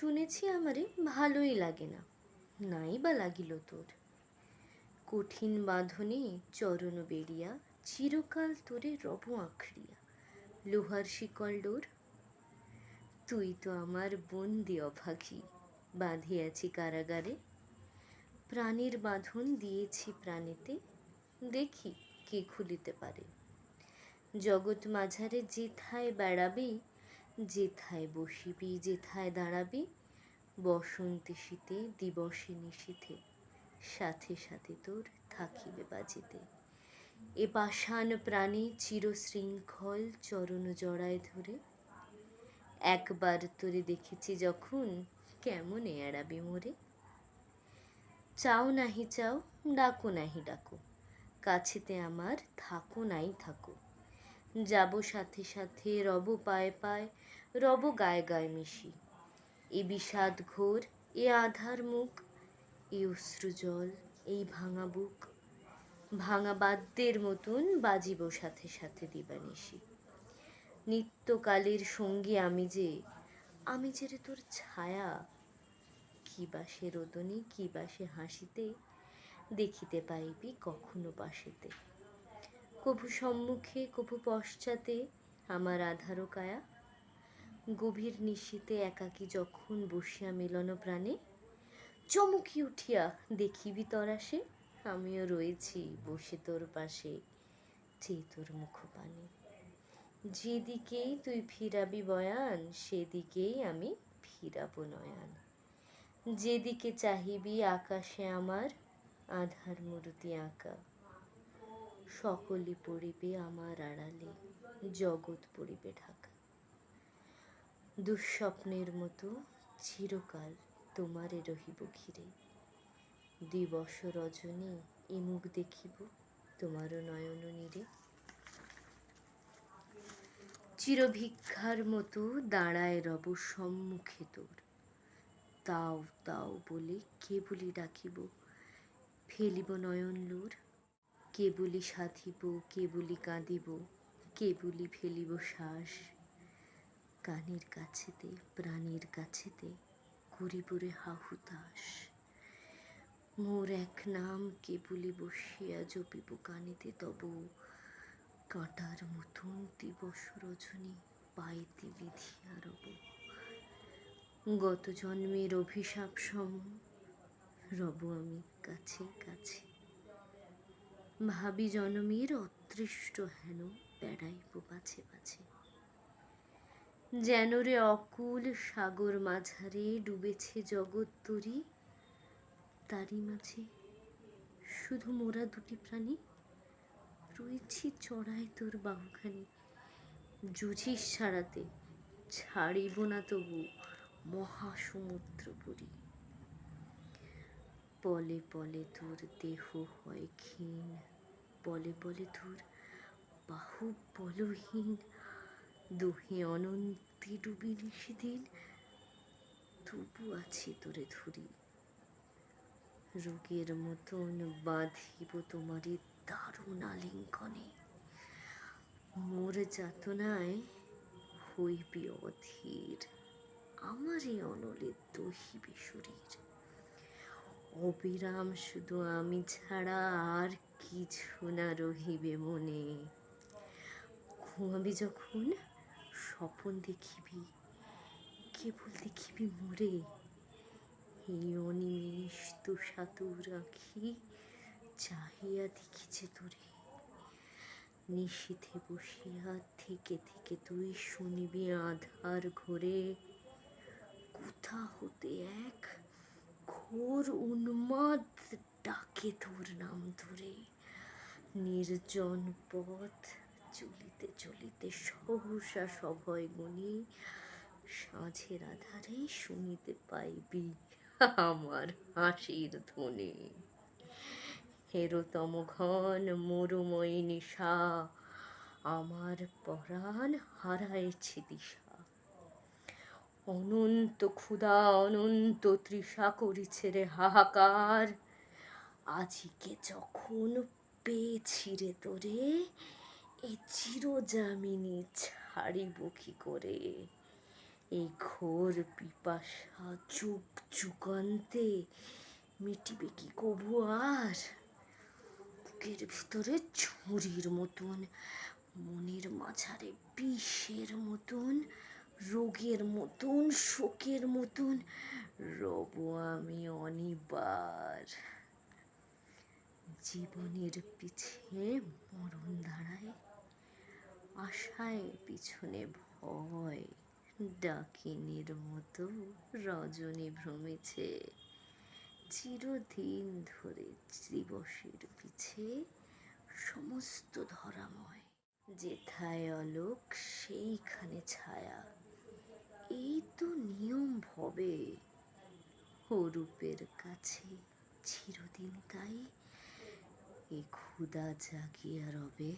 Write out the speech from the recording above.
শুনেছি আমারে ভালোই লাগে না, নাই বা লাগিল তোর। কঠিন বাঁধনে চরণ বেড়িয়া চিরকাল তোরে রব আঁকড়িয়া, লোহার শিকল ডোর। তুই তো আমার বন্দি অভাগী, বাঁধিয়াছি কারাগারে। প্রাণের বাঁধন দিয়েছি প্রাণেতে, দেখি কে খুলিতে পারে। জগৎ মাঝারে যেথায় বেড়াবি, যেথায় বসিবি, যেথায় দাঁড়াবি, বসন্তে শীতে দিবসে নিশীথে সাথে সাথে তোর থাকিবে বাজিতে। এ পাষাণ প্রাণে চিরশৃঙ্খল চরণ জড়ায় ধরে। একবার তোরে দেখেছি যখন, কেমনে এড়াবি মোরে। চাও নাহি চাও, ডাকো নাহি ডাকো, কাছেতে আমার থাকো নাই থাকো। যাব সাথে সাথে, রব পায়ে পায়ে, রব গায়ে গায়ে মিশি। এ বিষাদ ঘোর, এ আধার মুখ, এ অশ্রু জল, এই ভাঙা বুক, ভাঙা বাদ্যের মতন বাজিব সাথে সাথে দিবানিশি। নিত্যকালের সঙ্গী আমি যে রে তোর ছায়া। কি বাসে রোদনে, কি বাসে হাসিতে, দেখিতে পাইবি কখনো পাশেতে। কভু সম্মুখে কভু পশ্চাতে আমার আধার কায়া। গভীর নিশীতে একাকী যখন বসিয়া মিলন প্রাণে, চমকি উঠিয়া দেখিবি তরাসে, আমিও রয়েছি বসে তোর পাশে, চেয়ে তোর মুখ পানে। যেদিকেই তুই ফিরাবি বয়ান, সেদিকেই আমি ফিরাবো নয়ান। যেদিকে চাহিবি আকাশে আমার আধার মূর্তি আঁকা। সকলে পড়িবে আমার আড়ালে, জগৎ পড়িবে ঢাকা। দুঃস্বপ্নের মতো চিরকাল তোমারে রহিব ঘিরে। দিবস রজনী এ মুখ দেখিব তোমারও নয়ন নীরে। চিরভিক্ষার মতো দাঁড়ায় রব সম্মুখে তোর। তাও তাও বলে কেবলি ডাকিব, ফেলিব নয়ন লোর। কেবলি সাধিব, কেবলি কাঁদিব, কেবলি ফেলিব শ্বাস। কানের কাছেতে প্রাণের কাছেতে করিব রে হাহুতাস। মোর এক নাম কেবলি বসিয়া জপিব কানেতে তব। কাঁটার মতন দিবস রজনী পাইতে বিধিয়া রব। গত জন্মের অভিশাপ সম রব আমি কাছে কাছে। ভাবি জনমের অদৃষ্ট হেন বেড়াইব পাছে পাছে। যেন রে অকুল সাগর মাঝারে ডুবেছে জগৎ তরী, তারই মাঝে শুধু মোরা দুটি প্রাণী রয়েছি চড়াই তোর বাহুখানি। জুঝিস ছাড়াতে, ছাড়িব না তবু মহাসমুদ্র পুরী। পলে পলে তোর দেহ হয় ক্ষীণ, পলে পলে তোর বাহু বলহীন। দোহে অনন্তে ডুবি নিশিদিন, তবু আছি তোরে ধরি। রোগের মতন বাঁধিব তোমারে দারুণ আলিঙ্গনে। মোর যাতনায় হইবি অধীর, আমারই অনলে দহিবে শরীর। অবিরাম শুধু আমি ছাড়া আর কিছু না রহিবে মনে। ঘুমাবি যখন স্বপন দেখিবি, কেবল দেখিবি মোরে। এই অনিমেষ তুষাতুর আঁখি চাহিয়া দেখিছে তোরে। নিশীথে বসিয়া থেকে থেকে তুই শুনিবি আধার ঘোরে। কোথা হতে এক ঘোর উন্মাদ ডাকে তোর নাম ধরে। নির্জন পথ চলিতে চলিতে সহসা সভয় গুণী, সাঁঝের আধারে শুনিতে পাইবি আমার হাসির ধ্বনি। হেরোতম ঘন মরুময়ী নিশা, আমার পরাণ হারাইছে দিশা। অনন্ত ক্ষুধা অনন্ত তৃষা করিছে রে হাহাকার। আজিকে যখন পেয়েছি রে তোরে, এ চিরজামিনী ছাড়িব কি করে। এই ঘোর পিপাসা যুগ যুগান্তে মিটিবে কি কবু আর? বুকের ভিতরে ঝুড়ির মতন, মনের মাঝারে বিষের মতন, রোগের মতন, শোকের মতন রব আমি অনিবার। জীবনের পিছে মরণ দাঁড়ায়, আশায় পিছনে ভয়, ডাকিনীর মতো রজনী ভ্রমেছে। চিরদিন ধরে দিবসের পিছে সমস্ত ধরাময়, যেথায় অলোক সেইখানে ছায়া। এই তো নিয়ম ভবে, অরূপের কাছে চিরদিন তাই এ ক্ষুধা জাগিয়া রবে।